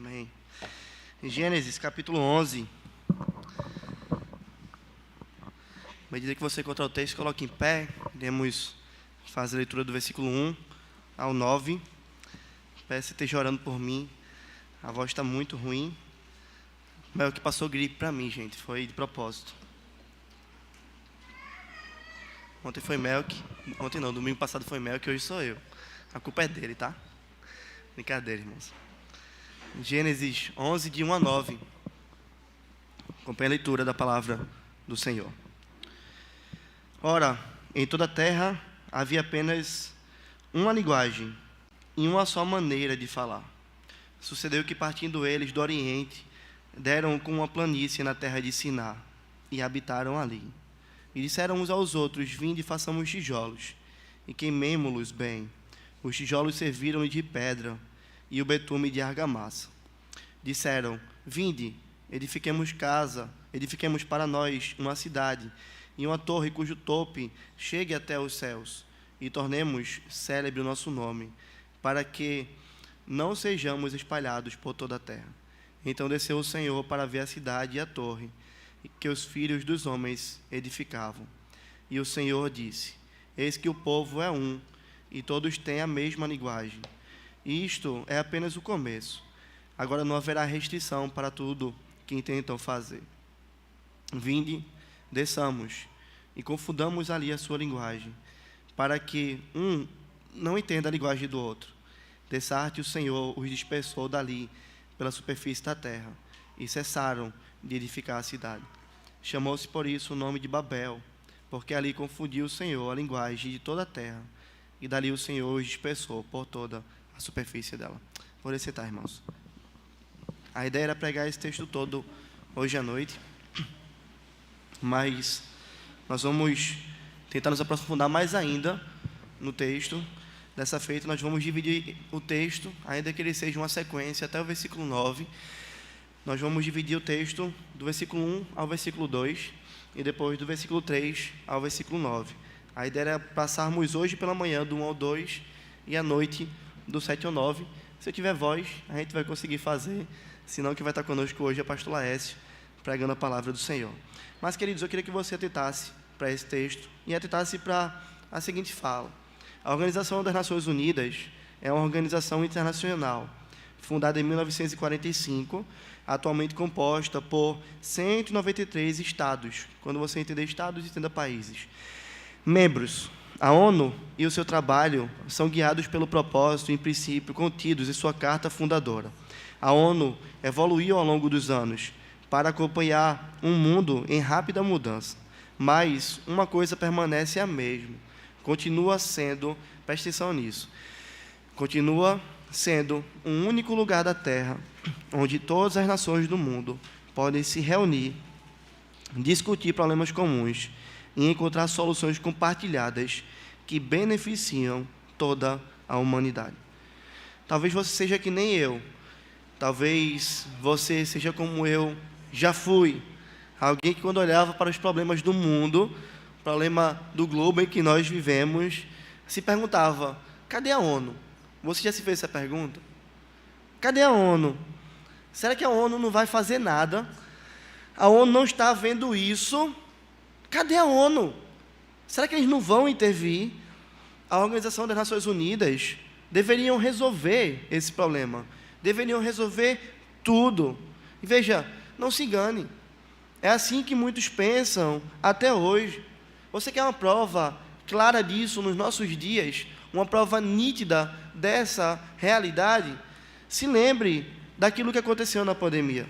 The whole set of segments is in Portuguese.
Amém. Em Gênesis, capítulo 11. À medida que você encontrar o texto, coloque em pé. Iremos fazer a leitura do versículo 1 ao 9. Peço que esteja orando por mim. A voz está muito ruim. Mas o que passou gripe para mim, gente. Foi de propósito. Ontem foi Melk. Ontem não, domingo passado foi Melk, hoje sou eu. A culpa é dele, tá? Brincadeira, irmãos. Gênesis 11, de 1 a 9. Acompanhe a leitura da palavra do Senhor. Ora, em toda a terra havia apenas uma linguagem e uma só maneira de falar. Sucedeu que, partindo eles do Oriente, deram com uma planície na terra de Siná e habitaram ali. E disseram uns aos outros: vinde e façamos tijolos, e queimemo-los bem. Os tijolos serviram de pedra, e o betume de argamassa. Disseram: vinde, edifiquemos para nós uma cidade, e uma torre cujo tope chegue até os céus, e tornemos célebre o nosso nome, para que não sejamos espalhados por toda a terra. Então desceu o Senhor para ver a cidade e a torre, que os filhos dos homens edificavam. E o Senhor disse: eis que o povo é um, e todos têm a mesma linguagem. E isto é apenas o começo. Agora não haverá restrição para tudo que intentam fazer. Vinde, desçamos, e confundamos ali a sua linguagem, para que um não entenda a linguagem do outro. Dessarte o Senhor os dispersou dali pela superfície da terra, e cessaram de edificar a cidade. Chamou-se por isso o nome de Babel, porque ali confundiu o Senhor a linguagem de toda a terra, e dali o Senhor os dispersou por toda a superfície dela. Vou sentar, irmãos. A ideia era pregar esse texto todo hoje à noite, mas nós vamos tentar nos aprofundar mais ainda no texto. Dessa feita, nós vamos dividir o texto, ainda que ele seja uma sequência, até o versículo 9. Nós vamos dividir o texto do versículo 1 ao versículo 2, e depois do versículo 3 ao versículo 9. A ideia é passarmos hoje pela manhã do 1 ao 2 e à noite do 7 ao 9. Se eu tiver voz, a gente vai conseguir fazer. Senão, que vai estar conosco hoje é o pastor Laércio, pregando a palavra do Senhor. Mas, queridos, eu queria que você atentasse para esse texto e atentasse para a seguinte fala. A Organização das Nações Unidas é uma organização internacional, fundada em 1945, atualmente composta por 193 estados. Quando você entender estados, entenda países. Membros. A ONU e o seu trabalho são guiados pelo propósito e princípio contidos em sua carta fundadora. A ONU evoluiu ao longo dos anos para acompanhar um mundo em rápida mudança. Mas uma coisa permanece a mesma. Continua sendo, preste atenção nisso, continua sendo um único lugar da Terra onde todas as nações do mundo podem se reunir, discutir problemas comuns e encontrar soluções compartilhadas que beneficiam toda a humanidade. Talvez você seja que nem eu, talvez você seja como eu já fui, alguém que quando olhava para os problemas do mundo, problema do globo em que nós vivemos, se perguntava: cadê a ONU? Você já se fez essa pergunta? Cadê a ONU? Será que a ONU não vai fazer nada? A ONU não está vendo isso? Cadê a ONU? Será que eles não vão intervir? A Organização das Nações Unidas deveriam resolver esse problema. Deveriam resolver tudo. E veja, não se engane. É assim que muitos pensam até hoje. Você quer uma prova clara disso nos nossos dias? Uma prova nítida dessa realidade? Se lembre daquilo que aconteceu na pandemia.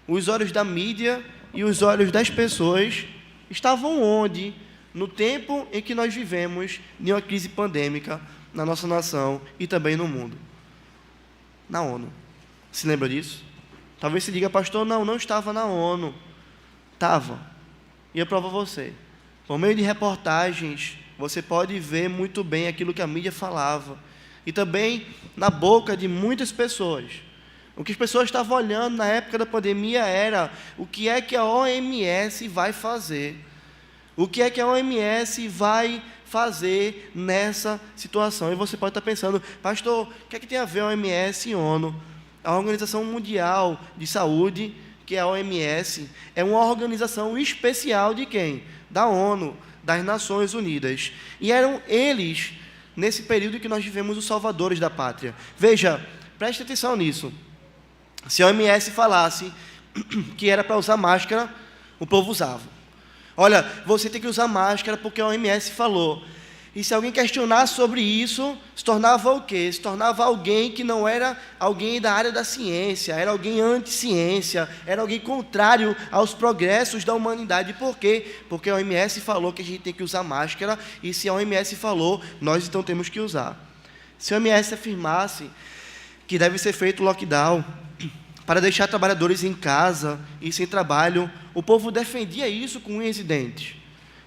Os olhos da mídia e os olhos das pessoas estavam onde? No tempo em que nós vivemos de uma crise pandêmica na nossa nação e também no mundo. Na ONU. Se lembra disso? Talvez se diga: pastor, não estava na ONU. Estava. E eu provo a você. Por meio de reportagens, você pode ver muito bem aquilo que a mídia falava. E também na boca de muitas pessoas. O que as pessoas estavam olhando na época da pandemia era: o que é que a OMS vai fazer? O que é que a OMS vai fazer nessa situação? E você pode estar pensando: pastor, o que é que tem a ver a OMS e ONU? A Organização Mundial de Saúde, que é a OMS, é uma organização especial de quem? Da ONU, das Nações Unidas. E eram eles, nesse período que nós vivemos, os salvadores da pátria. Veja, preste atenção nisso. Se a OMS falasse que era para usar máscara, o povo usava. Olha, você tem que usar máscara porque a OMS falou. E se alguém questionasse sobre isso, se tornava o quê? Se tornava alguém que não era alguém da área da ciência, era alguém anti-ciência, era alguém contrário aos progressos da humanidade. Por quê? Porque a OMS falou que a gente tem que usar máscara, e se a OMS falou, nós então temos que usar. Se a OMS afirmasse que deve ser feito lockdown para deixar trabalhadores em casa e sem trabalho, o povo defendia isso com unhas e dentes.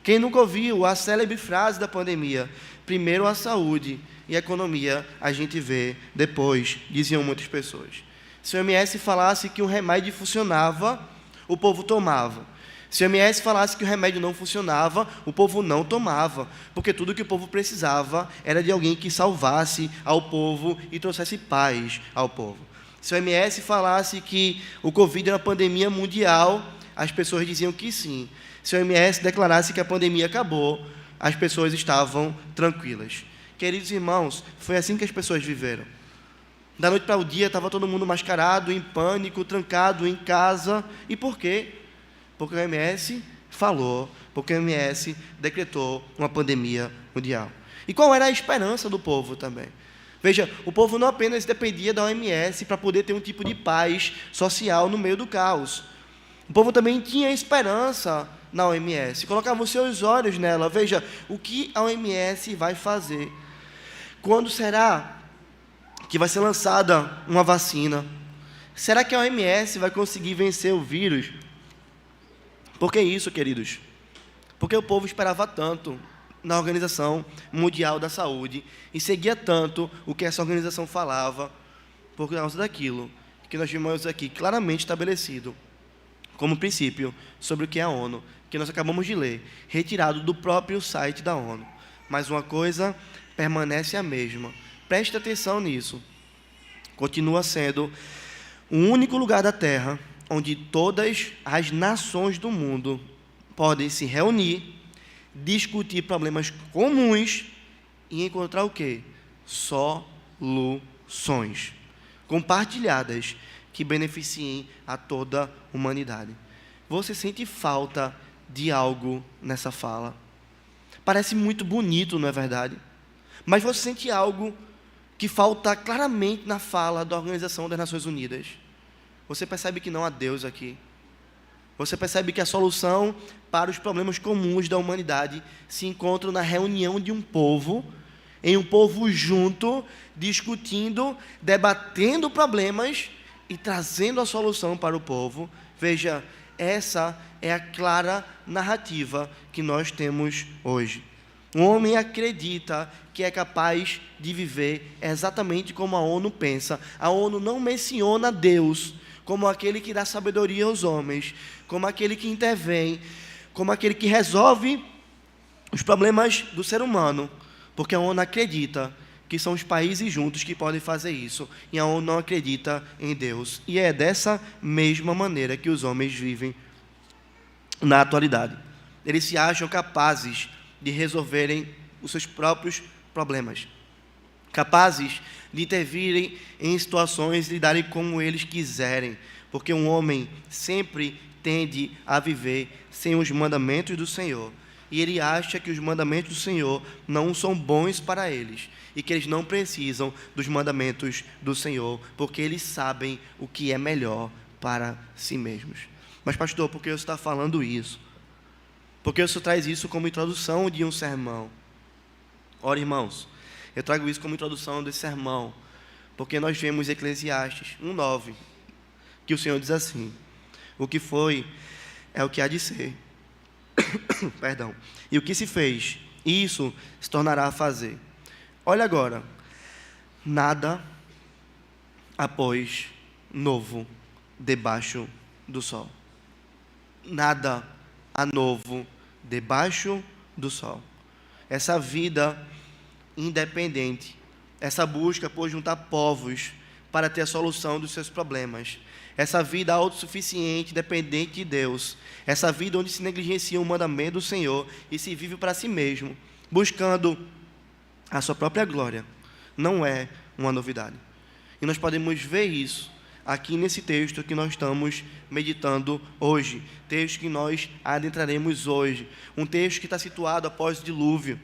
Quem nunca ouviu a célebre frase da pandemia, primeiro a saúde e a economia a gente vê depois, diziam muitas pessoas. Se o OMS falasse que o remédio funcionava, o povo tomava. Se o OMS falasse que o remédio não funcionava, o povo não tomava, porque tudo que o povo precisava era de alguém que salvasse ao povo e trouxesse paz ao povo. Se o OMS falasse que o Covid era uma pandemia mundial, as pessoas diziam que sim. Se o OMS declarasse que a pandemia acabou, as pessoas estavam tranquilas. Queridos irmãos, foi assim que as pessoas viveram. Da noite para o dia, estava todo mundo mascarado, em pânico, trancado em casa. E por quê? Porque o OMS falou, porque o OMS decretou uma pandemia mundial. E qual era a esperança do povo também? Veja, o povo não apenas dependia da OMS para poder ter um tipo de paz social no meio do caos. O povo também tinha esperança na OMS, colocava os seus olhos nela. Veja, o que a OMS vai fazer? Quando será que vai ser lançada uma vacina? Será que a OMS vai conseguir vencer o vírus? Por que isso, queridos? Porque o povo esperava tanto na Organização Mundial da Saúde e seguia tanto o que essa organização falava, por causa daquilo que nós vimos aqui claramente estabelecido como princípio sobre o que é a ONU, que nós acabamos de ler, retirado do próprio site da ONU. Mas uma coisa permanece a mesma. Preste atenção nisso. Continua sendo o único lugar da Terra onde todas as nações do mundo podem se reunir, discutir problemas comuns e encontrar o quê? Soluções compartilhadas que beneficiem a toda a humanidade. Você sente falta de algo nessa fala? Parece muito bonito, não é verdade? Mas você sente algo que falta claramente na fala da Organização das Nações Unidas. Você percebe que não há Deus aqui. Você percebe que a solução para os problemas comuns da humanidade se encontra na reunião de um povo, em um povo junto, discutindo, debatendo problemas e trazendo a solução para o povo. Veja, essa é a clara narrativa que nós temos hoje. Um homem acredita que é capaz de viver exatamente como a ONU pensa. A ONU não menciona Deus como aquele que dá sabedoria aos homens, como aquele que intervém, como aquele que resolve os problemas do ser humano, porque a ONU acredita que são os países juntos que podem fazer isso, e a ONU não acredita em Deus. E é dessa mesma maneira que os homens vivem na atualidade. Eles se acham capazes de resolverem os seus próprios problemas, capazes de intervirem em situações e lidarem como eles quiserem, porque um homem sempre tende a viver sem os mandamentos do Senhor, e ele acha que os mandamentos do Senhor não são bons para eles, e que eles não precisam dos mandamentos do Senhor, porque eles sabem o que é melhor para si mesmos. Mas pastor, por que você está falando isso? Por que você traz isso como introdução de um sermão? Ora, irmãos, eu trago isso como introdução desse sermão, porque nós vemos Eclesiastes 1:9, que o Senhor diz assim: o que foi é o que há de ser. Perdão. E o que se fez, isso se tornará a fazer. Olha agora, nada após novo debaixo do sol. Nada a novo debaixo do sol. Essa vida independente, essa busca por juntar povos para ter a solução dos seus problemas. Essa vida autossuficiente, dependente de Deus. Essa vida onde se negligencia o mandamento do Senhor e se vive para si mesmo, buscando a sua própria glória, não é uma novidade. E nós podemos ver isso aqui nesse texto que nós estamos meditando hoje, texto que nós adentraremos hoje, um texto que está situado após o dilúvio.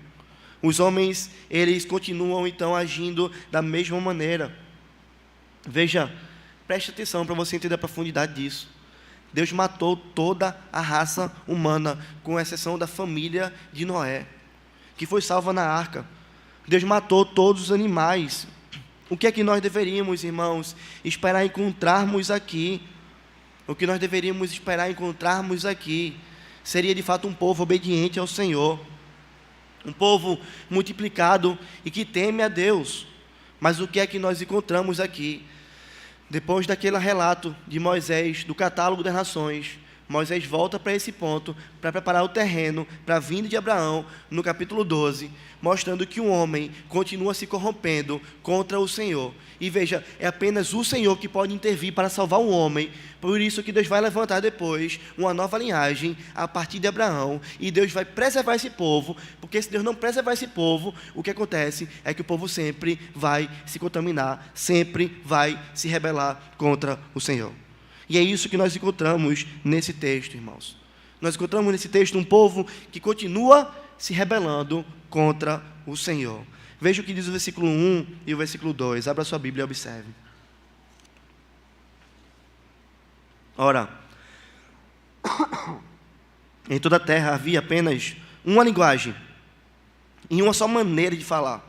Os homens, eles continuam então agindo da mesma maneira. Veja, preste atenção para você entender a profundidade disso. Deus matou toda a raça humana, com exceção da família de Noé, que foi salva na arca. Deus matou todos os animais. O que é que nós deveríamos, irmãos, esperar encontrarmos aqui? O que nós deveríamos esperar encontrarmos aqui seria de fato um povo obediente ao Senhor, um povo multiplicado e que teme a Deus. Mas o que é que nós encontramos aqui? Depois daquele relato de Moisés, do catálogo das nações, Moisés volta para esse ponto, para preparar o terreno para a vinda de Abraão, no capítulo 12, mostrando que o homem continua se corrompendo contra o Senhor. E veja, é apenas o Senhor que pode intervir para salvar o homem, por isso que Deus vai levantar depois uma nova linhagem a partir de Abraão, e Deus vai preservar esse povo, porque se Deus não preservar esse povo, o que acontece é que o povo sempre vai se contaminar, sempre vai se rebelar contra o Senhor. E é isso que nós encontramos nesse texto, irmãos. Nós encontramos nesse texto um povo que continua se rebelando contra o Senhor. Veja o que diz o versículo 1 e o versículo 2. Abra sua Bíblia e observe. Ora, em toda a terra havia apenas uma linguagem e uma só maneira de falar.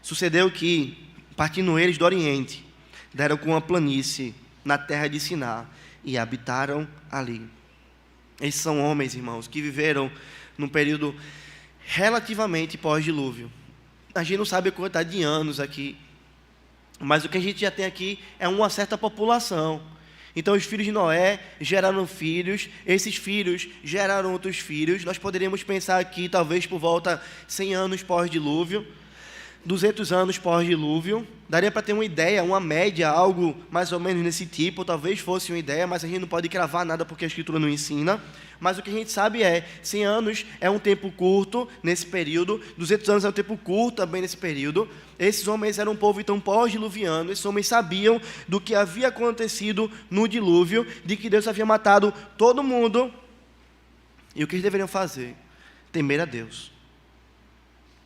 Sucedeu que, partindo eles do Oriente, deram com uma planície na terra de Siná, e habitaram ali. Esses são homens, irmãos, que viveram num período relativamente pós-dilúvio. A gente não sabe a quantidade de anos aqui, mas o que a gente já tem aqui é uma certa população. Então, os filhos de Noé geraram filhos, esses filhos geraram outros filhos. Nós poderíamos pensar aqui, talvez por volta de 100 anos pós-dilúvio, 200 anos pós-dilúvio, daria para ter uma ideia, uma média, algo mais ou menos nesse tipo, talvez fosse uma ideia, mas a gente não pode cravar nada porque a Escritura não ensina. Mas o que a gente sabe é, 100 anos é um tempo curto nesse período, 200 anos é um tempo curto também nesse período. Esses homens eram um povo então pós-diluviano, esses homens sabiam do que havia acontecido no dilúvio, de que Deus havia matado todo mundo. E o que eles deveriam fazer? Temer a Deus,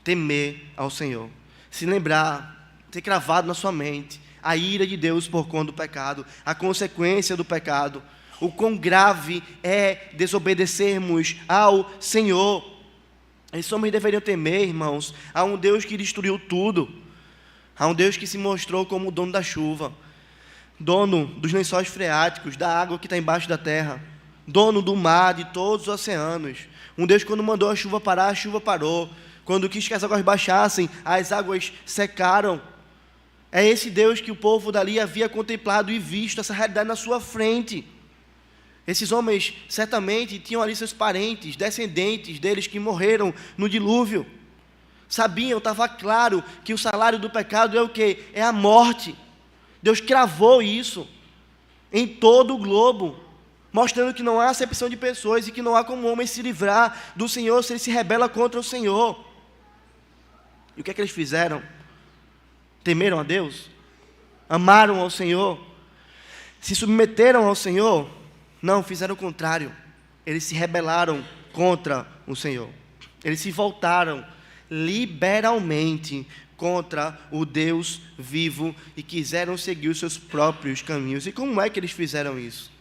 temer ao Senhor. Se lembrar, ter cravado na sua mente a ira de Deus por conta do pecado, a consequência do pecado, o quão grave é desobedecermos ao Senhor. Esses homens deveriam temer, irmãos, a um Deus que destruiu tudo, a um Deus que se mostrou como o dono da chuva, dono dos lençóis freáticos, da água que está embaixo da terra, dono do mar, de todos os oceanos. Um Deus que quando mandou a chuva parar, a chuva parou. Quando quis que as águas baixassem, as águas secaram. É esse Deus que o povo dali havia contemplado e visto essa realidade na sua frente. Esses homens certamente tinham ali seus parentes, descendentes deles que morreram no dilúvio. Sabiam, estava claro que o salário do pecado é o quê? É a morte. Deus cravou isso em todo o globo, mostrando que não há acepção de pessoas e que não há como o homem se livrar do Senhor se ele se rebela contra o Senhor. E o que é que eles fizeram? Temeram a Deus? Amaram ao Senhor? Se submeteram ao Senhor? Não, fizeram o contrário. Eles se rebelaram contra o Senhor. Eles se voltaram liberalmente contra o Deus vivo e quiseram seguir os seus próprios caminhos. E como é que eles fizeram isso?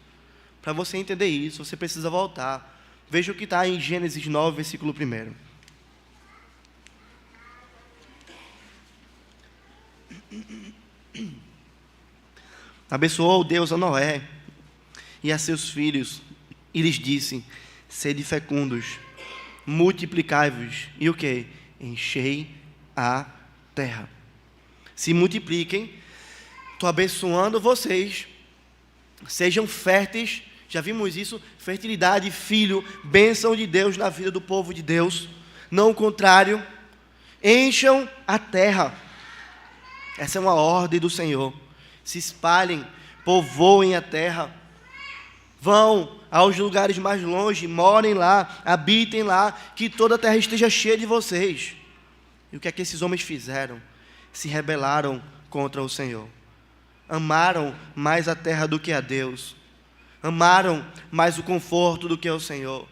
Para você entender isso, você precisa voltar. Veja o que está em Gênesis 9, versículo 1. Abençoou Deus a Noé e a seus filhos, e lhes disse: sede fecundos, multiplicai-vos, e o que? Enchei a terra. Se multipliquem, estou abençoando vocês, sejam férteis. Já vimos isso, fertilidade, filho, bênção de Deus na vida do povo de Deus, não o contrário. Encham a terra. Essa é uma ordem do Senhor. se espalhem, povoem a terra. Vão aos lugares mais longe, morem lá, habitem lá, que toda a terra esteja cheia de vocês. E o que é que esses homens fizeram? Se rebelaram contra o Senhor. Amaram mais a terra do que a Deus. Amaram mais o conforto do que ao Senhor.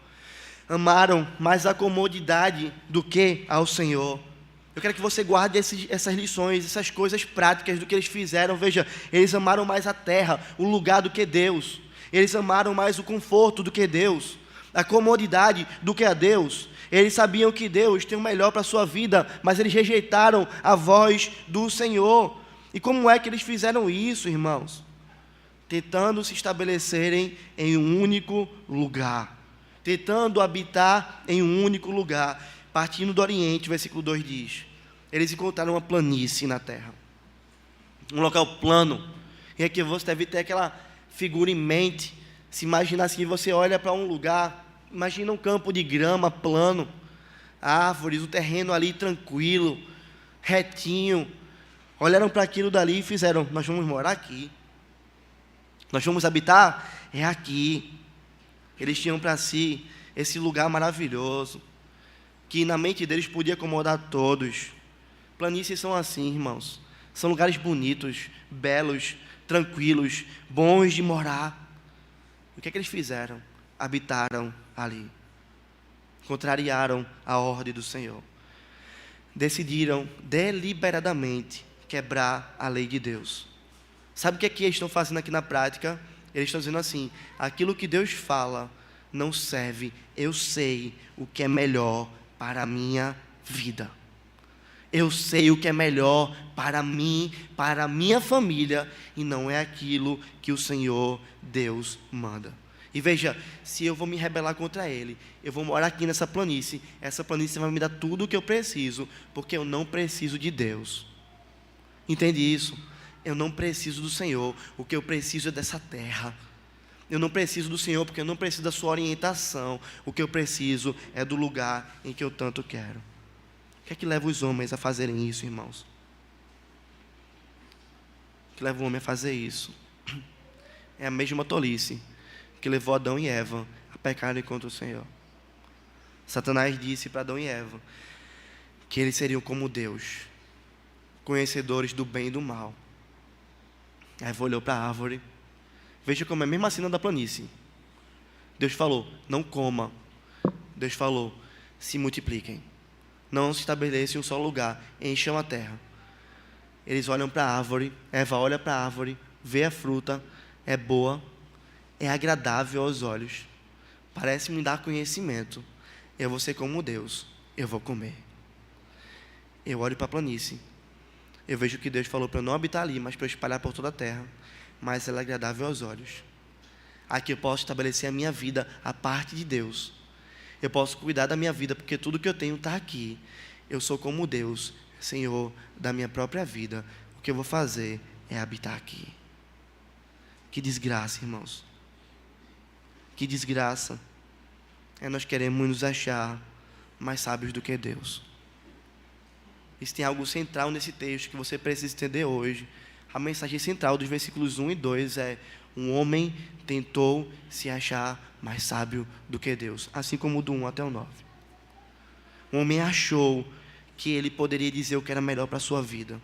Amaram mais a comodidade do que ao Senhor. Eu quero que você guarde essas lições, essas coisas práticas do que eles fizeram. Veja, eles amaram mais a terra, o lugar do que Deus. Eles amaram mais o conforto do que Deus, a comodidade do que a Deus. Eles sabiam que Deus tem o melhor para a sua vida, mas eles rejeitaram a voz do Senhor. E como é que eles fizeram isso, irmãos? Tentando se estabelecerem em um único lugar. Tentando habitar em um único lugar. Partindo do Oriente, versículo 2 diz: eles encontraram uma planície na terra. Um local plano. E aqui você deve ter aquela figura em mente. Se imagina assim, você olha para um lugar, imagina um campo de grama plano, árvores, o terreno ali tranquilo, retinho. Olharam para aquilo dali e fizeram: nós vamos morar aqui. Nós vamos habitar? É aqui. Eles tinham para si esse lugar maravilhoso, que na mente deles podia acomodar todos. Planícies são assim, irmãos. São lugares bonitos, belos, tranquilos, bons de morar. O que é que eles fizeram? Habitaram ali. Contrariaram a ordem do Senhor. Decidiram deliberadamente quebrar a lei de Deus. Sabe o que é que eles estão fazendo aqui na prática? Eles estão dizendo assim: aquilo que Deus fala não serve, eu sei o que é melhor para a minha vida. Eu sei o que é melhor para mim, para a minha família, e não é aquilo que o Senhor Deus manda. E veja, se eu vou me rebelar contra Ele, eu vou morar aqui nessa planície, essa planície vai me dar tudo o que eu preciso, porque eu não preciso de Deus. Entende isso? Eu não preciso do Senhor, o que eu preciso é dessa terra. Eu não preciso do Senhor, porque eu não preciso da sua orientação, o que eu preciso é do lugar em que eu tanto quero. O que é que leva os homens a fazerem isso, irmãos? O que leva o homem a fazer isso? É a mesma tolice que levou Adão e Eva a pecarem contra o Senhor. Satanás disse para Adão e Eva que eles seriam como Deus, conhecedores do bem e do mal. A Eva olhou para a árvore. Veja como é a mesma cena da planície. Deus falou: não coma. Deus falou: se multipliquem. Não se estabeleçam em um só lugar, encham a terra. Eles olham para a árvore, Eva olha para a árvore, vê a fruta, é boa, é agradável aos olhos, parece me dar conhecimento. Eu vou ser como Deus, eu vou comer. Eu olho para a planície, eu vejo que Deus falou para eu não habitar ali, mas para eu espalhar por toda a terra, mas ela é agradável aos olhos. Aqui eu posso estabelecer a minha vida a parte de Deus. Eu posso cuidar da minha vida, porque tudo que eu tenho está aqui. Eu sou como Deus, Senhor da minha própria vida. O que eu vou fazer é habitar aqui. Que desgraça, irmãos. Que desgraça. Nós queremos nos achar mais sábios do que Deus. Isso tem algo central nesse texto que você precisa entender hoje. A mensagem central dos versículos 1 e 2 é: um homem tentou se achar mais sábio do que Deus. Assim como do 1 até o 9. Um homem achou que ele poderia dizer o que era melhor para a sua vida.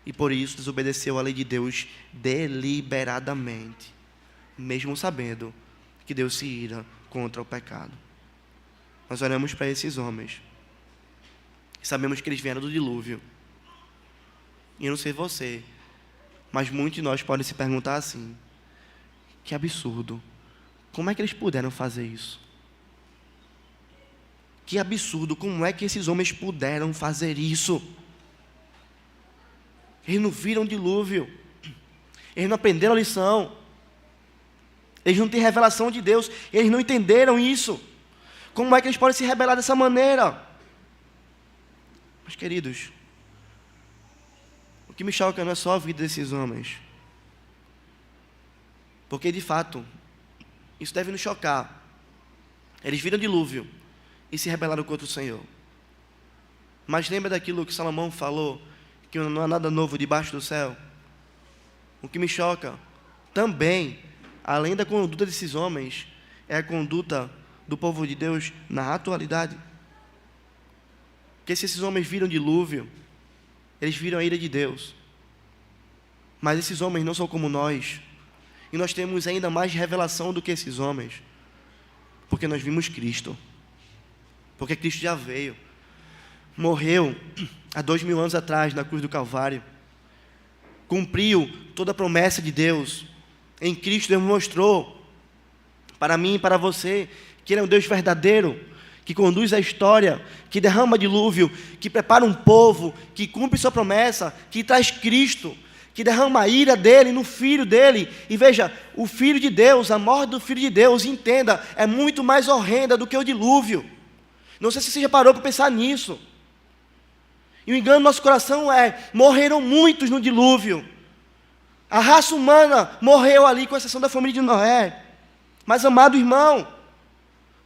E por isso desobedeceu a lei de Deus deliberadamente. Mesmo sabendo que Deus se ira contra o pecado. Nós olhamos para esses homens. E sabemos que eles vieram do dilúvio. E eu não sei você, mas muitos de nós podem se perguntar assim: que absurdo, como é que eles puderam fazer isso? Que absurdo, como é que esses homens puderam fazer isso? Eles não viram o dilúvio, eles não aprenderam a lição, eles não têm revelação de Deus, eles não entenderam isso. Como é que eles podem se rebelar dessa maneira? Mas queridos, o que me choca não é só a vida desses homens, porque de fato isso deve nos chocar. Eles viram o dilúvio e se rebelaram contra o Senhor. Mas lembra daquilo que Salomão falou, que não há nada novo debaixo do céu? O que me choca também, além da conduta desses homens, é a conduta do povo de Deus na atualidade. Porque se esses homens viram o dilúvio, eles viram a ira de Deus. Mas esses homens não são como nós. E nós temos ainda mais revelação do que esses homens. Porque nós vimos Cristo. Porque Cristo já veio. Morreu há 2000 anos atrás na cruz do Calvário. Cumpriu toda a promessa de Deus. Em Cristo Deus mostrou para mim e para você que Ele é um Deus verdadeiro, que conduz a história, que derrama dilúvio, que prepara um povo, que cumpre sua promessa, que traz Cristo, que derrama a ira dele no Filho dele. E veja, o Filho de Deus, a morte do Filho de Deus, entenda, é muito mais horrenda do que o dilúvio. Não sei se você já parou para pensar nisso. E o engano do nosso coração é, morreram muitos no dilúvio. A raça humana morreu ali, com exceção da família de Noé. Mas, amado irmão,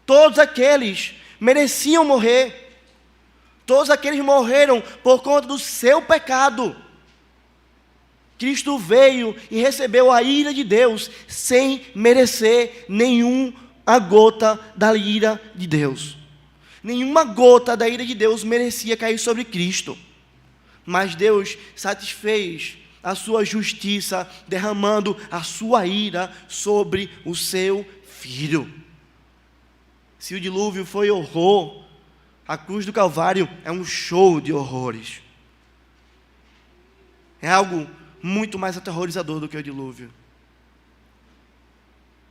todos aqueles mereciam morrer. Todos aqueles morreram por conta do seu pecado. Cristo veio e recebeu a ira de Deus sem merecer nenhuma gota da ira de Deus. Nenhuma gota da ira de Deus merecia cair sobre Cristo. Mas Deus satisfez a sua justiça, derramando a sua ira sobre o seu Filho. Se o dilúvio foi horror, a cruz do Calvário é um show de horrores. É algo muito mais aterrorizador do que o dilúvio.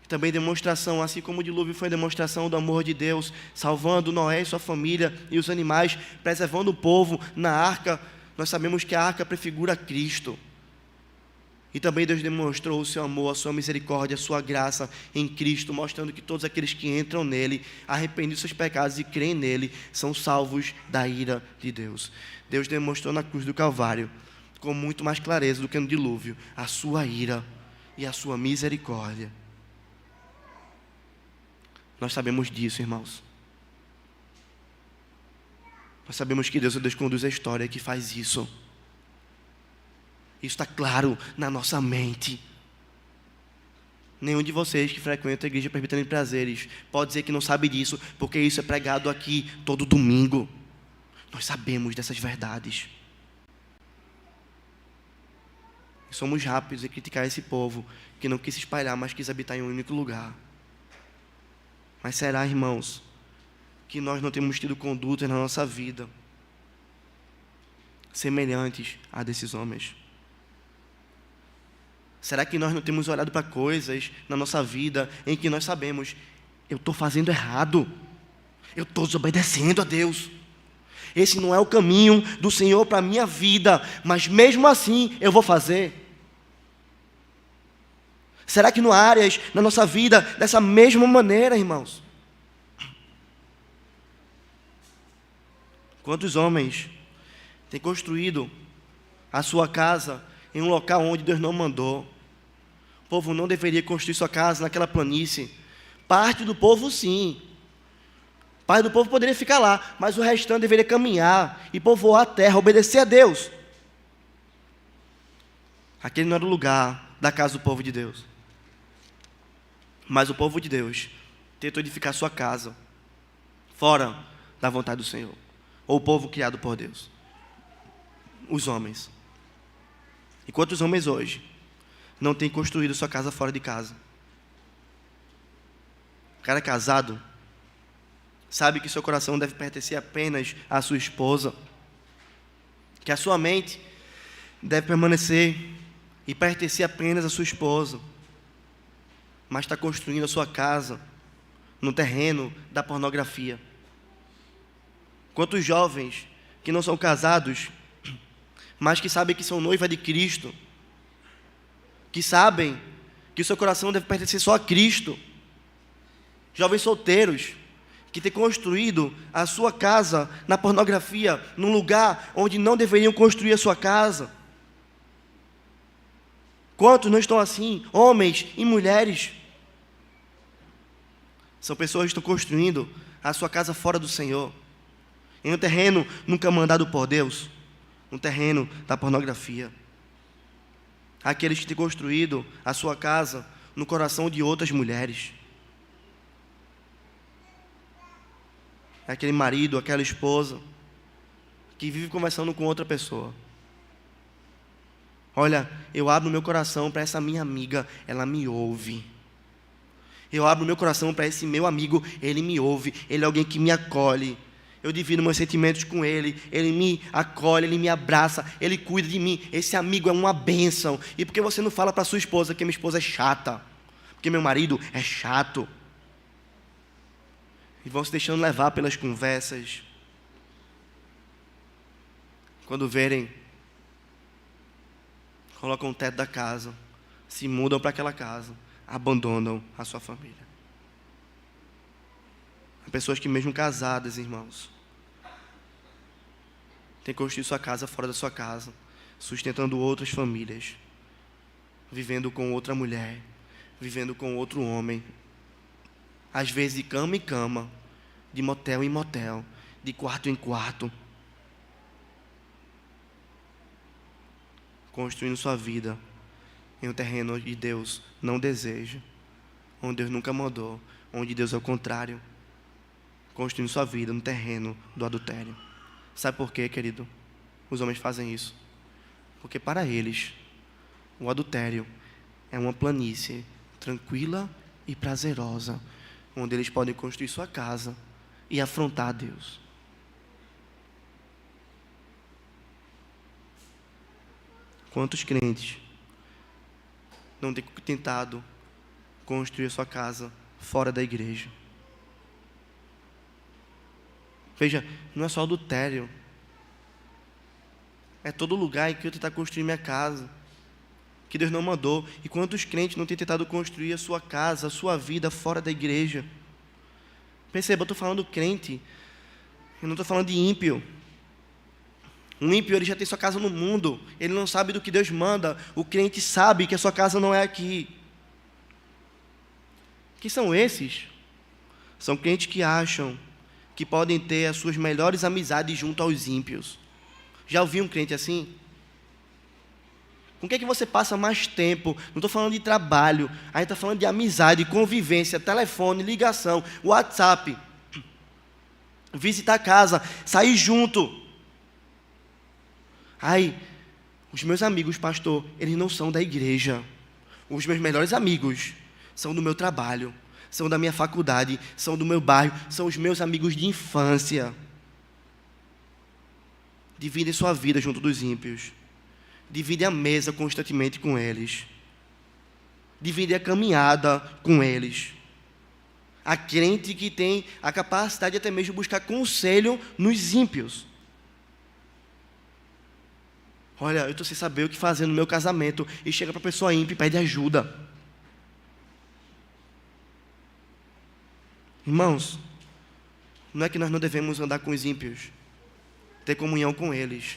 Também demonstração, assim como o dilúvio foi demonstração do amor de Deus, salvando Noé e sua família e os animais, preservando o povo na arca. Nós sabemos que a arca prefigura Cristo. E também Deus demonstrou o seu amor, a sua misericórdia, a sua graça em Cristo, mostrando que todos aqueles que entram nele, arrependidos dos seus pecados e creem nele, são salvos da ira de Deus. Deus demonstrou na cruz do Calvário, com muito mais clareza do que no dilúvio, a sua ira e a sua misericórdia. Nós sabemos disso, irmãos. Nós sabemos que Deus é Deus que conduz a história, que faz isso. Isso está claro na nossa mente. Nenhum de vocês que frequenta a igreja presbiteriana de Prazeres pode dizer que não sabe disso, porque isso é pregado aqui todo domingo. Nós sabemos dessas verdades. E somos rápidos em criticar esse povo que não quis se espalhar, mas quis habitar em um único lugar. Mas será, irmãos, que nós não temos tido condutas na nossa vida semelhantes a desses homens? Será que nós não temos olhado para coisas na nossa vida em que nós sabemos, eu estou fazendo errado, eu estou desobedecendo a Deus, esse não é o caminho do Senhor para a minha vida, mas mesmo assim eu vou fazer? Será que não há áreas na nossa vida dessa mesma maneira, irmãos? Quantos homens têm construído a sua casa em um local onde Deus não mandou? O povo não deveria construir sua casa naquela planície. Parte do povo, sim. Parte do povo poderia ficar lá, mas o restante deveria caminhar e povoar a terra, obedecer a Deus. Aquele não era o lugar da casa do povo de Deus. Mas o povo de Deus tentou edificar sua casa fora da vontade do Senhor. Ou o povo criado por Deus. Os homens. E quantos homens hoje não têm construído sua casa fora de casa? O cara casado sabe que seu coração deve pertencer apenas à sua esposa, que a sua mente deve permanecer e pertencer apenas à sua esposa, mas está construindo a sua casa no terreno da pornografia. Quantos jovens que não são casados, mas que sabem que são noiva de Cristo, que sabem que o seu coração deve pertencer só a Cristo, jovens solteiros, que têm construído a sua casa na pornografia, num lugar onde não deveriam construir a sua casa. Quantos não estão assim, homens e mulheres? São pessoas que estão construindo a sua casa fora do Senhor, em um terreno nunca mandado por Deus, um terreno da pornografia. Aqueles que têm construído a sua casa no coração de outras mulheres. Aquele marido, aquela esposa que vive conversando com outra pessoa. Olha, eu abro meu coração para essa minha amiga, ela me ouve. Eu abro meu coração para esse meu amigo, ele me ouve, ele é alguém que me acolhe. Eu divido meus sentimentos com ele me acolhe, ele me abraça, ele cuida de mim. Esse amigo é uma bênção. E por que você não fala para sua esposa que minha esposa é chata? Porque meu marido é chato. E vão se deixando levar pelas conversas. Quando verem, colocam o teto da casa, se mudam para aquela casa, abandonam a sua família. Há pessoas que mesmo casadas, irmãos, têm construído sua casa fora da sua casa, sustentando outras famílias, vivendo com outra mulher, vivendo com outro homem, às vezes de cama em cama, de motel em motel, de quarto em quarto, construindo sua vida em um terreno onde Deus não deseja, onde Deus nunca mandou, onde Deus é o contrário, construindo sua vida no terreno do adultério. Sabe por quê, querido? Os homens fazem isso porque para eles o adultério é uma planície tranquila e prazerosa, onde eles podem construir sua casa e afrontar a Deus. Quantos crentes não têm tentado construir sua casa fora da igreja? Veja, não é só adultério. É todo lugar em que eu tentar construir minha casa, que Deus não mandou. E quantos crentes não têm tentado construir a sua casa, a sua vida fora da igreja? Perceba, eu estou falando crente, eu não estou falando de ímpio. Um ímpio, ele já tem sua casa no mundo, ele não sabe do que Deus manda. O crente sabe que a sua casa não é aqui. Quem são esses? São crentes que acham que podem ter as suas melhores amizades junto aos ímpios. Já ouviu um crente assim? Com quem é que você passa mais tempo? Não estou falando de trabalho, a gente está falando de amizade, convivência, telefone, ligação, WhatsApp, visitar a casa, sair junto. Ai, os meus amigos, pastor, eles não são da igreja. Os meus melhores amigos são do meu trabalho, são da minha faculdade, são do meu bairro, são os meus amigos de infância. Dividem sua vida junto dos ímpios. Dividem a mesa constantemente com eles. Dividem a caminhada com eles. Há crente que tem a capacidade de até mesmo buscar conselho nos ímpios. Olha, eu estou sem saber o que fazer no meu casamento. E chega para a pessoa ímpia e pede ajuda. Irmãos, não é que nós não devemos andar com os ímpios, ter comunhão com eles.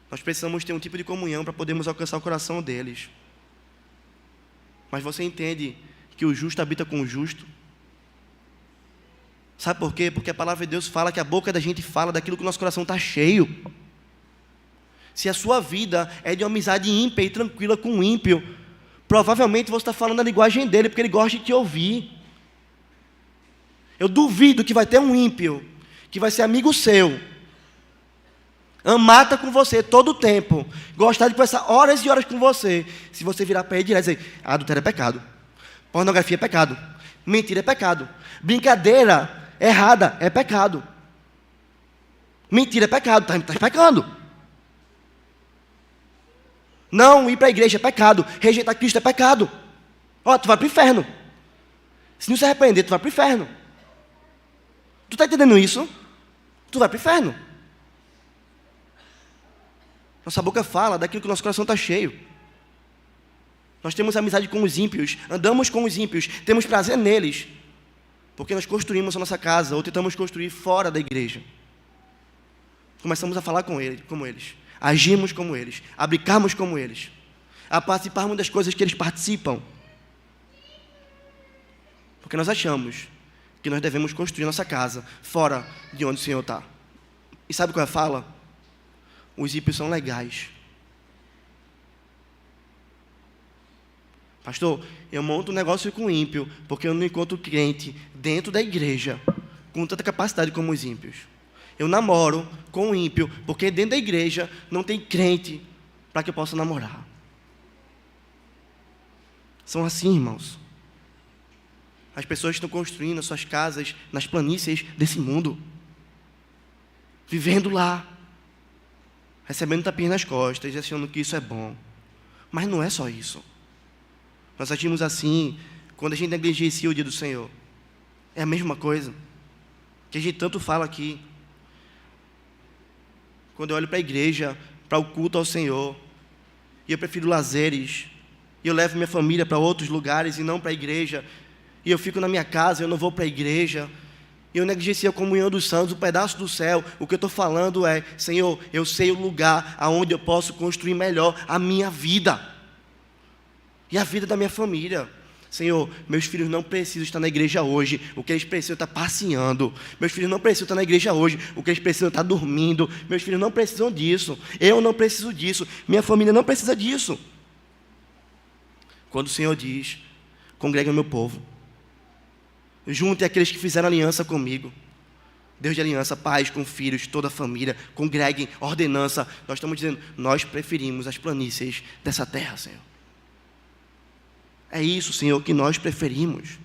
Nós precisamos ter um tipo de comunhão para podermos alcançar o coração deles. Mas você entende que o justo habita com o justo? Sabe por quê? Porque a palavra de Deus fala que a boca da gente fala daquilo que o nosso coração está cheio. Se a sua vida é de uma amizade ímpia e tranquila com o ímpio, provavelmente você está falando a linguagem dele, porque ele gosta de te ouvir. Eu duvido que vai ter um ímpio, que vai ser amigo seu, amar com você todo o tempo, gostar de conversar horas e horas com você, se você virar para ele direto e dizer, adultério é pecado, pornografia é pecado, mentira é pecado, brincadeira errada é pecado, mentira é pecado, está pecando. Não ir para a igreja é pecado, rejeitar Cristo é pecado. Ó, tu vai para o inferno. Se não se arrepender, tu vai para o inferno. Tu está entendendo isso? Tu vai para o inferno. Nossa boca fala daquilo que o nosso coração está cheio. Nós temos amizade com os ímpios, andamos com os ímpios, temos prazer neles, porque nós construímos a nossa casa, ou tentamos construir fora da igreja. Começamos a falar com eles, como eles, agirmos como eles, a brincarmos como eles, a participarmos das coisas que eles participam. Porque nós achamos que nós devemos construir nossa casa fora de onde o Senhor está. E sabe qual é a fala? Os ímpios são legais. Pastor, eu monto um negócio com ímpio, porque eu não encontro crente dentro da igreja com tanta capacidade como os ímpios. Eu namoro com o ímpio, porque dentro da igreja não tem crente para que eu possa namorar. São assim, irmãos. As pessoas estão construindo as suas casas nas planícies desse mundo, vivendo lá, recebendo tapinhas nas costas e achando que isso é bom. Mas não é só isso. Nós agimos assim quando a gente negligencia o dia do Senhor. É a mesma coisa que a gente tanto fala aqui. Quando eu olho para a igreja, para o culto ao Senhor, e eu prefiro lazeres, e eu levo minha família para outros lugares e não para a igreja, e eu fico na minha casa, eu não vou para a igreja, e eu negligencio a comunhão dos santos, o pedaço do céu. O que eu estou falando é: Senhor, eu sei o lugar aonde eu posso construir melhor a minha vida e a vida da minha família. Senhor, meus filhos não precisam estar na igreja hoje, o que eles precisam é estar passeando. Meus filhos não precisam estar na igreja hoje, o que eles precisam é estar dormindo. Meus filhos não precisam disso, eu não preciso disso, minha família não precisa disso. Quando o Senhor diz: congrega o meu povo, junte aqueles que fizeram aliança comigo, Deus de aliança, pais com filhos, toda a família, congreguem, ordenança. Nós estamos dizendo: nós preferimos as planícies dessa terra, Senhor. É isso, Senhor, que nós preferimos.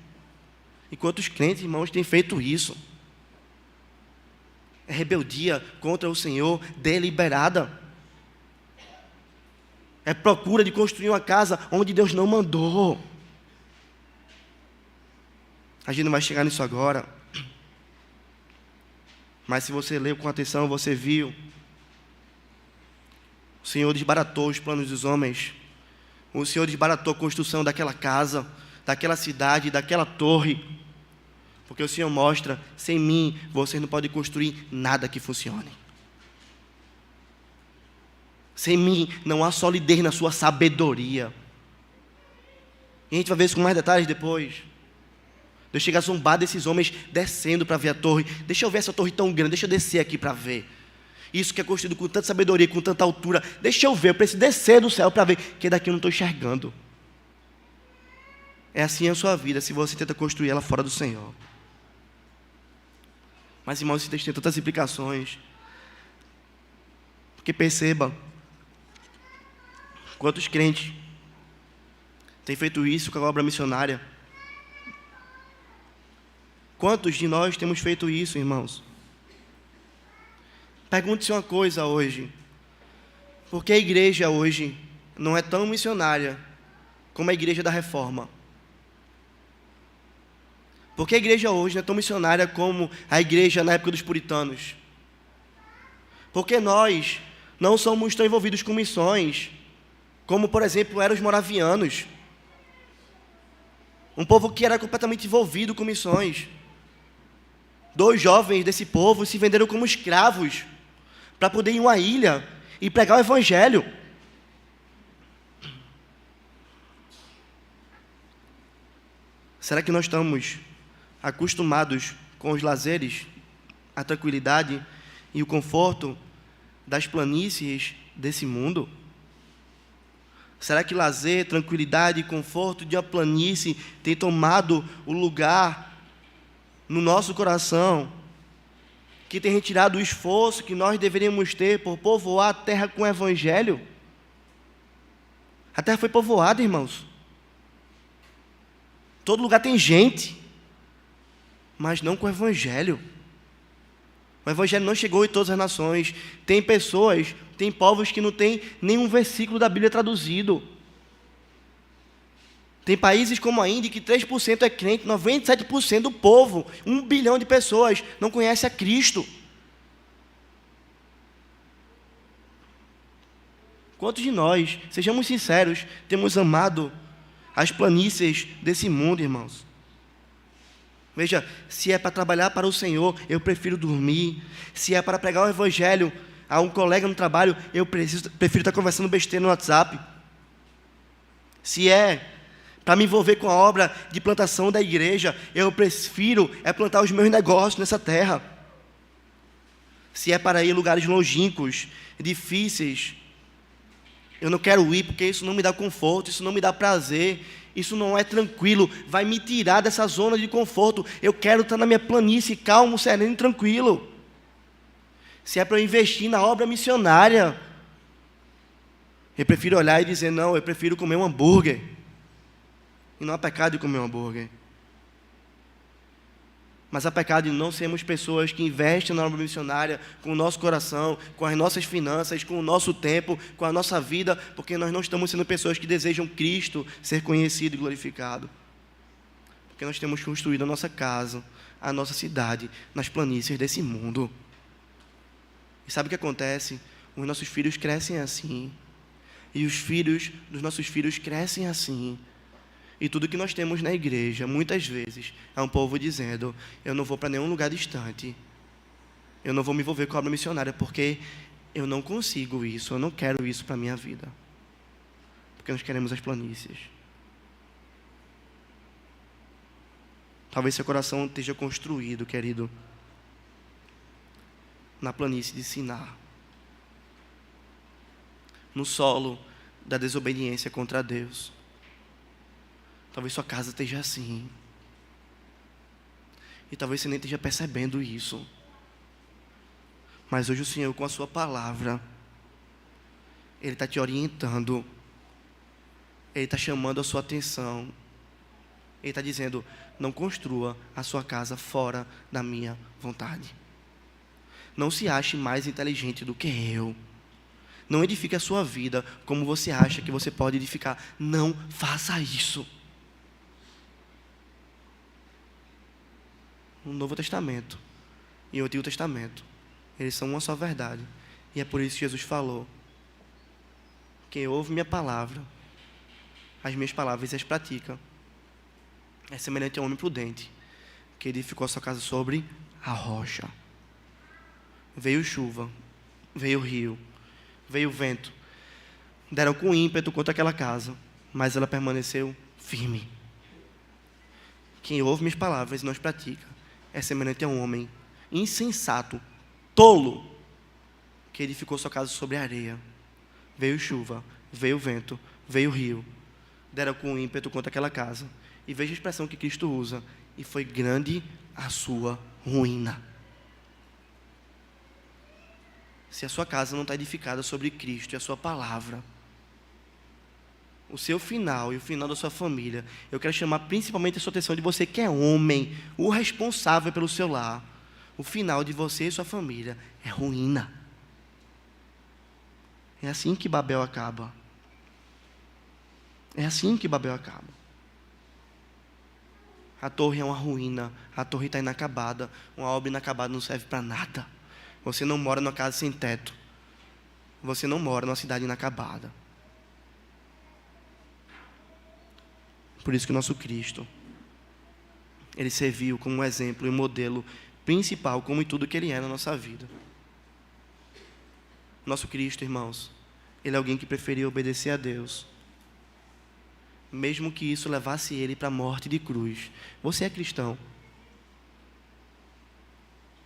E quantos crentes, irmãos, têm feito isso? É rebeldia contra o Senhor deliberada. É procura de construir uma casa onde Deus não mandou. A gente não vai chegar nisso agora. Mas se você leu com atenção, você viu. O Senhor desbaratou os planos dos homens. O Senhor desbaratou a construção daquela casa, daquela cidade, daquela torre. Porque o Senhor mostra: sem mim, vocês não podem construir nada que funcione. Sem mim, não há solidez na sua sabedoria. E a gente vai ver isso com mais detalhes depois. Deus chega a zombar desses homens descendo para ver a torre. Deixa eu ver essa torre tão grande, deixa eu descer aqui para ver. Isso que é construído com tanta sabedoria, com tanta altura. Deixa eu ver, eu preciso descer do céu para ver, que daqui eu não estou enxergando. É assim a sua vida, se você tenta construir ela fora do Senhor. Mas, irmãos, esse texto tem tantas implicações. Porque perceba, quantos crentes têm feito isso com a obra missionária? Quantos de nós temos feito isso, irmãos? Pergunte-se uma coisa hoje: por que a igreja hoje não é tão missionária como a igreja da Reforma? Por que a igreja hoje não é tão missionária como a igreja na época dos puritanos? Porque nós não somos tão envolvidos com missões como, por exemplo, eram os moravianos, um povo que era completamente envolvido com missões. 2 jovens desse povo se venderam como escravos para poder ir em uma ilha e pregar o evangelho. Será que nós estamos acostumados com os lazeres, a tranquilidade e o conforto das planícies desse mundo? Será que lazer, tranquilidade e conforto de uma planície tem tomado o lugar no nosso coração, que tem retirado o esforço que nós deveríamos ter por povoar a terra com o evangelho? A terra foi povoada, irmãos. Todo lugar tem gente, mas não com o evangelho. O evangelho não chegou em todas as nações. Tem pessoas, tem povos que não tem nenhum versículo da Bíblia traduzido. Tem países como a Índia que 3% é crente, 97% do povo, 1 bilhão de pessoas, não conhece a Cristo. Quantos de nós, sejamos sinceros, temos amado as planícies desse mundo, irmãos? Veja, se é para trabalhar para o Senhor, eu prefiro dormir. Se é para pregar o evangelho a um colega no trabalho, eu prefiro estar conversando besteira no WhatsApp. Se é para me envolver com a obra de plantação da igreja, eu prefiro plantar os meus negócios nessa terra. Se é para ir a lugares longínquos, difíceis, eu não quero ir porque isso não me dá conforto, isso não me dá prazer. Isso não é tranquilo, vai me tirar dessa zona de conforto. Eu quero estar na minha planície, calmo, sereno e tranquilo. Se é para eu investir na obra missionária, eu prefiro olhar e dizer, não, eu prefiro comer um hambúrguer. E não há pecado de comer um hambúrguer. Mas há pecado de não sermos pessoas que investem na obra missionária com o nosso coração, com as nossas finanças, com o nosso tempo, com a nossa vida, porque nós não estamos sendo pessoas que desejam Cristo ser conhecido e glorificado. Porque nós temos construído a nossa casa, a nossa cidade, nas planícies desse mundo. E sabe o que acontece? Os nossos filhos crescem assim. E os filhos dos nossos filhos crescem assim. E tudo que nós temos na igreja, muitas vezes, é um povo dizendo, eu não vou para nenhum lugar distante. Eu não vou me envolver com a obra missionária, porque eu não consigo isso, eu não quero isso para a minha vida. Porque nós queremos as planícies. Talvez seu coração esteja construído, querido, na planície de Siná. No solo da desobediência contra Deus. Talvez sua casa esteja assim. E talvez você nem esteja percebendo isso. Mas hoje o Senhor, com a sua palavra, Ele está te orientando. Ele está chamando a sua atenção. Ele está dizendo, não construa a sua casa fora da minha vontade. Não se ache mais inteligente do que eu. Não edifique a sua vida como você acha que você pode edificar. Não faça isso. No Novo Testamento e o Antigo Testamento, eles são uma só verdade. E é por isso que Jesus falou, quem ouve minha palavra, as minhas palavras e as pratica, é semelhante a um homem prudente, que edificou a sua casa sobre a rocha. Veio chuva, veio rio, veio vento, deram com ímpeto contra aquela casa, mas ela permaneceu firme. Quem ouve minhas palavras e não as pratica, é semelhante a um homem insensato, tolo, que edificou sua casa sobre a areia. Veio chuva, veio vento, veio rio, deram com ímpeto contra aquela casa. E veja a expressão que Cristo usa, e foi grande a sua ruína. Se a sua casa não está edificada sobre Cristo e a sua palavra, o seu final e o final da sua família, eu quero chamar principalmente a sua atenção de você que é homem, o responsável pelo seu lar. O final de você e sua família é ruína. É assim que Babel acaba. É assim que Babel acaba. A torre é uma ruína, a torre está inacabada, uma obra inacabada não serve para nada. Você não mora numa casa sem teto. Você não mora numa cidade inacabada. Por isso que o nosso Cristo, Ele serviu como um exemplo e um modelo principal, como em tudo que Ele é na nossa vida. Nosso Cristo, irmãos, Ele é alguém que preferiu obedecer a Deus, mesmo que isso levasse Ele para a morte de cruz. Você é cristão?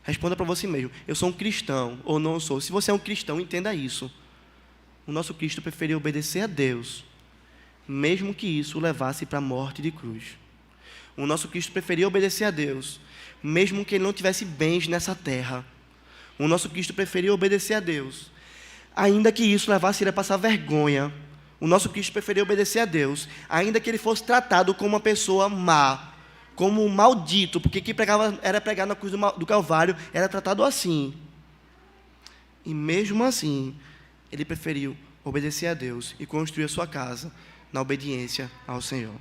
Responda para você mesmo, eu sou um cristão ou não sou? Se você é um cristão, entenda isso. O nosso Cristo preferiu obedecer a Deus, mesmo que isso o levasse para a morte de cruz. O nosso Cristo preferia obedecer a Deus, mesmo que Ele não tivesse bens nessa terra. O nosso Cristo preferia obedecer a Deus, ainda que isso levasse Ele a passar vergonha. O nosso Cristo preferia obedecer a Deus, ainda que Ele fosse tratado como uma pessoa má, como um maldito, porque quem era pregado na cruz do Calvário era tratado assim. E mesmo assim, Ele preferiu obedecer a Deus e construir a sua casa na obediência ao Senhor.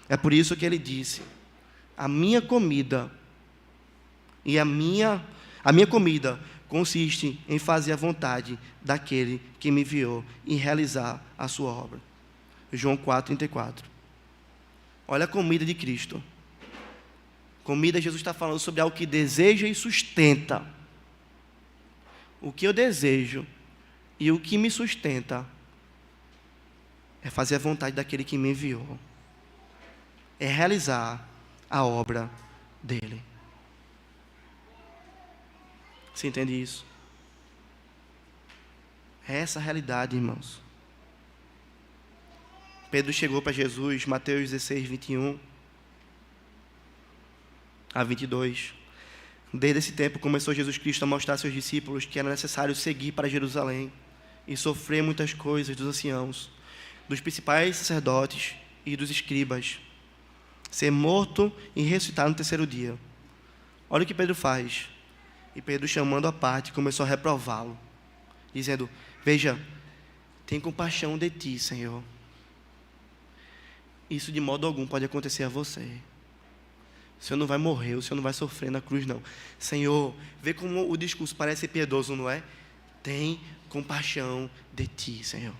É por isso que Ele disse, a minha comida consiste em fazer a vontade daquele que me enviou e realizar a sua obra. João 4,34. Olha a comida de Cristo. Comida, Jesus está falando sobre algo que deseja e sustenta. O que eu desejo e o que me sustenta é fazer a vontade daquele que me enviou. É realizar a obra dele. Você entende isso? É essa a realidade, irmãos. Pedro chegou para Jesus, Mateus 16, 21 a 22. Desde esse tempo começou Jesus Cristo a mostrar a seus discípulos que era necessário seguir para Jerusalém e sofrer muitas coisas dos anciãos, dos principais sacerdotes e dos escribas, ser morto e ressuscitar no terceiro dia. Olha o que Pedro faz. E Pedro, chamando à parte, começou a reprová-lo, dizendo: veja, tem compaixão de ti, Senhor. Isso de modo algum pode acontecer a você. O Senhor não vai morrer, o Senhor não vai sofrer na cruz, não. Senhor, vê como o discurso parece piedoso, não é? Tem compaixão de ti, Senhor.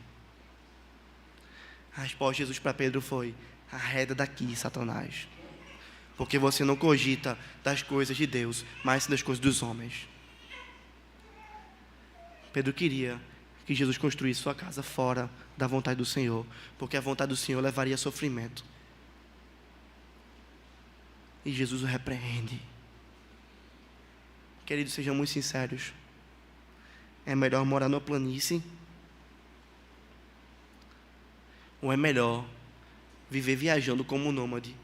A resposta de Jesus para Pedro foi: arreda daqui, Satanás. Porque você não cogita das coisas de Deus, mas das coisas dos homens. Pedro queria que Jesus construísse sua casa fora da vontade do Senhor, porque a vontade do Senhor levaria a sofrimento. E Jesus o repreende. Queridos, sejam muito sinceros. É melhor morar numa planície? Ou é melhor viver viajando como nômade,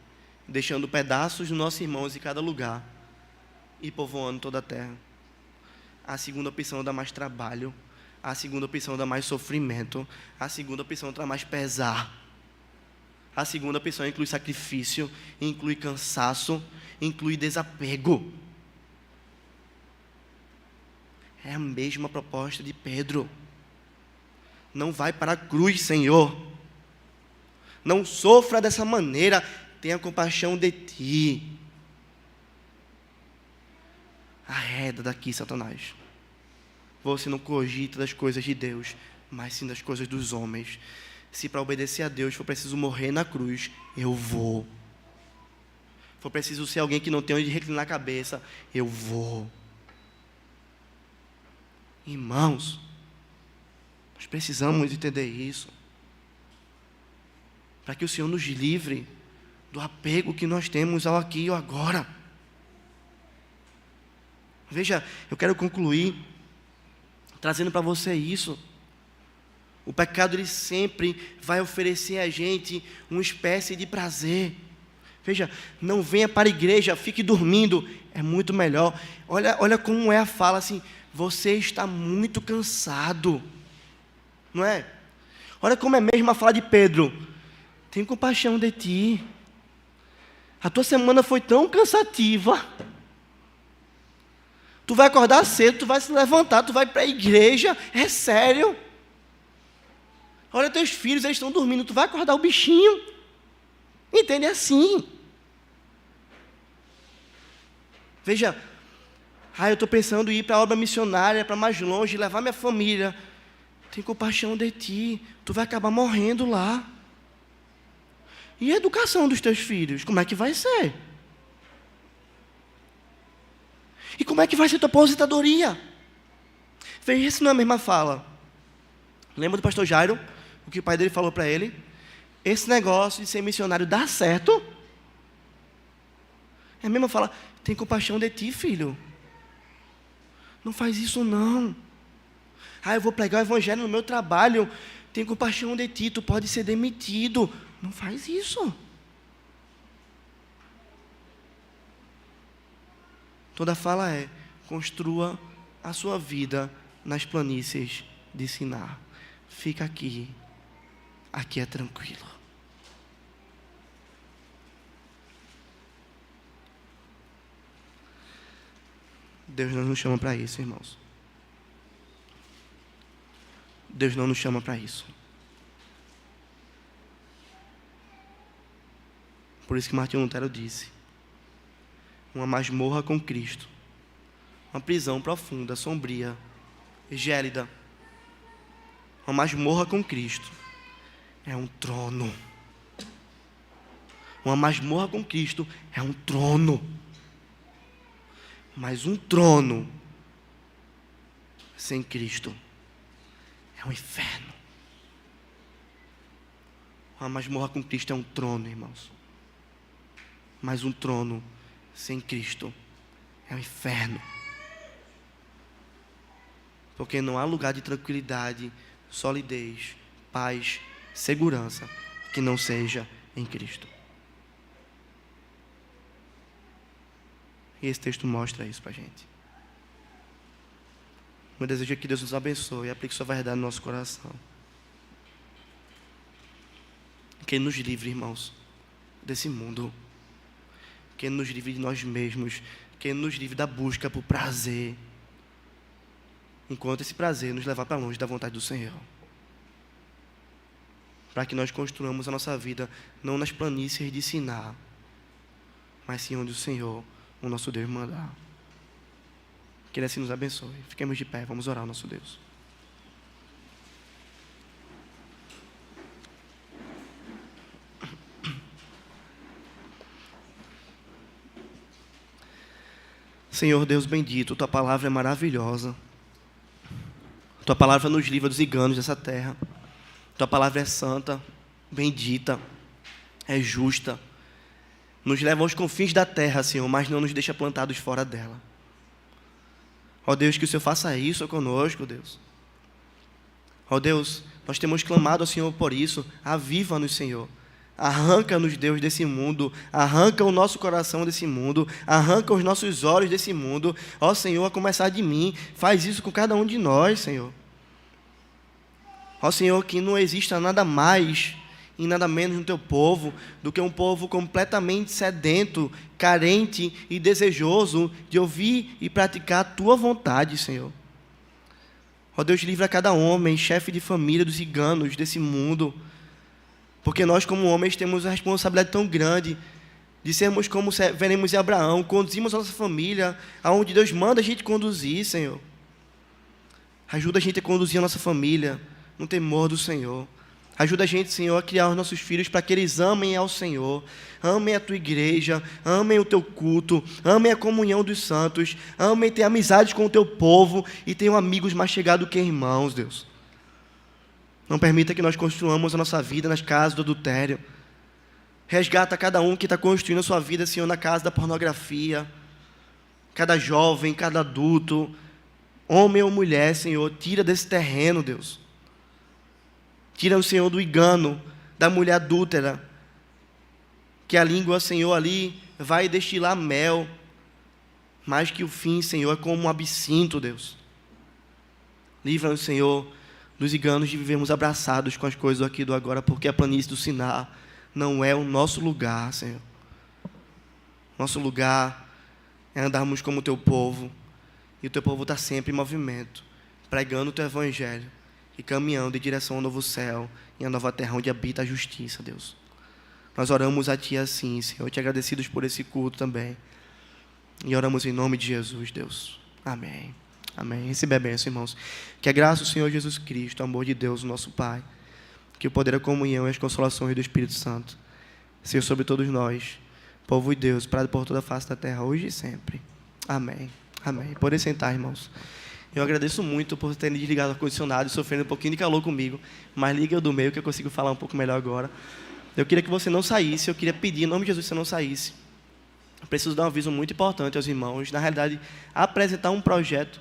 deixando pedaços dos nossos irmãos em cada lugar e povoando toda a terra? A segunda opção dá mais trabalho. A segunda opção dá mais sofrimento. A segunda opção dá mais pesar. A segunda opção inclui sacrifício, inclui cansaço, inclui desapego. É a mesma proposta de Pedro. Não vai para a cruz, Senhor. Não sofra dessa maneira. Tenha compaixão de ti. Arreda daqui, Satanás. Você não cogita das coisas de Deus, mas sim das coisas dos homens. Se para obedecer a Deus for preciso morrer na cruz, eu vou. For preciso ser alguém que não tem onde reclinar a cabeça, eu vou. Irmãos, nós precisamos entender isso, para que o Senhor nos livre do apego que nós temos ao aqui e ao agora. Veja, eu quero concluir trazendo para você isso. O pecado, ele sempre vai oferecer a gente uma espécie de prazer. Veja, não venha para a igreja, fique dormindo, é muito melhor. Olha como é a fala assim: você está muito cansado, não é? Olha como é mesmo a fala de Pedro: tenho compaixão de ti. A tua semana foi tão cansativa. Tu vai acordar cedo, tu vai se levantar, tu vai para a igreja, é sério. Olha teus filhos, eles estão dormindo, tu vai acordar o bichinho. Entende? Assim. Veja, eu estou pensando em ir para a obra missionária, para mais longe, levar minha família. Tem compaixão de ti, tu vai acabar morrendo lá. E a educação dos teus filhos, como é que vai ser? E como é que vai ser tua aposentadoria? Veja se não é a mesma fala. Lembra do pastor Jairo? O que o pai dele falou para ele? Esse negócio de ser missionário dá certo? É a mesma fala: tem compaixão de ti, filho. Não faz isso não. Eu vou pregar o evangelho no meu trabalho. Tem compaixão de ti, tu pode ser demitido. Não faz isso. Toda fala é: construa a sua vida nas planícies de Sinar. Fica aqui. Aqui é tranquilo. Deus não nos chama para isso, irmãos. Deus não nos chama para isso. Por isso que Martinho Lutero disse: uma masmorra com Cristo, uma prisão profunda, sombria, gélida. Uma masmorra com Cristo é um trono. Uma masmorra com Cristo é um trono. Mas um trono sem Cristo é um inferno. Uma masmorra com Cristo é um trono, irmãos. Mas um trono sem Cristo é um inferno. Porque não há lugar de tranquilidade, solidez, paz, segurança que não seja em Cristo. E esse texto mostra isso para a gente. Meu desejo é que Deus nos abençoe e aplique sua verdade no nosso coração. Que Ele nos livre, irmãos, desse mundo. Que Ele nos livre de nós mesmos. Que Ele nos livre da busca por prazer. Enquanto esse prazer nos levar para longe da vontade do Senhor. Para que nós construamos a nossa vida não nas planícies de Siná, mas sim onde o Senhor, o nosso Deus, mandar. Que Ele assim nos abençoe. Fiquemos de pé, vamos orar ao nosso Deus. Senhor Deus bendito, Tua palavra é maravilhosa. Tua palavra nos livra dos enganos dessa terra. Tua palavra é santa, bendita, é justa. Nos leva aos confins da terra, Senhor, mas não nos deixa plantados fora dela. Ó Deus, que o Senhor faça isso conosco, Deus. Ó Deus, nós temos clamado ao Senhor por isso. Aviva-nos, Senhor. Arranca-nos, Deus, desse mundo. Arranca o nosso coração desse mundo. Arranca os nossos olhos desse mundo. Ó Senhor, a começar de mim. Faz isso com cada um de nós, Senhor. Ó Senhor, que não exista nada mais e nada menos no Teu povo do que um povo completamente sedento, carente e desejoso de ouvir e praticar a Tua vontade, Senhor. Ó Deus, livra cada homem, chefe de família, dos enganos desse mundo, porque nós como homens temos uma responsabilidade tão grande de sermos como veremos em Abraão, conduzimos a nossa família aonde Deus manda a gente conduzir, Senhor. Ajuda a gente a conduzir a nossa família no temor do Senhor. Ajuda a gente, Senhor, a criar os nossos filhos para que eles amem ao Senhor, amem a Tua igreja, amem o Teu culto, amem a comunhão dos santos, amem ter amizades com o Teu povo e tenham amigos mais chegados que irmãos, Deus. Não permita que nós construamos a nossa vida nas casas do adultério. Resgata cada um que está construindo a sua vida, Senhor, na casa da pornografia. Cada jovem, cada adulto, homem ou mulher, Senhor, tira desse terreno, Deus. Tira o Senhor do engano, da mulher adúltera, que a língua, Senhor, ali vai destilar mel, mas que o fim, Senhor, é como um absinto, Deus. Livra-nos, Senhor, dos enganos de vivermos abraçados com as coisas do aqui e do agora, porque a planície do Siná não é o nosso lugar, Senhor. Nosso lugar é andarmos como o Teu povo, e o Teu povo está sempre em movimento, pregando o Teu evangelho, e caminhando em direção ao novo céu e à nova terra onde habita a justiça, Deus. Nós oramos a Ti assim, Senhor, te agradecidos por esse culto também. E oramos em nome de Jesus, Deus. Amém. Amém. Receba a bênção, irmãos. Que a graça do Senhor Jesus Cristo, o amor de Deus, o nosso Pai, que o poder da comunhão e as consolações do Espírito Santo seja sobre todos nós, povo de Deus, parado por toda a face da terra, hoje e sempre. Amém. Amém. Podem sentar, irmãos. Eu agradeço muito por terem desligado o ar-condicionado e sofrendo um pouquinho de calor comigo, mas liga o do meio que eu consigo falar um pouco melhor agora. Eu queria que você não saísse, eu queria pedir em nome de Jesus que você não saísse. Eu preciso dar um aviso muito importante aos irmãos, na realidade, apresentar um projeto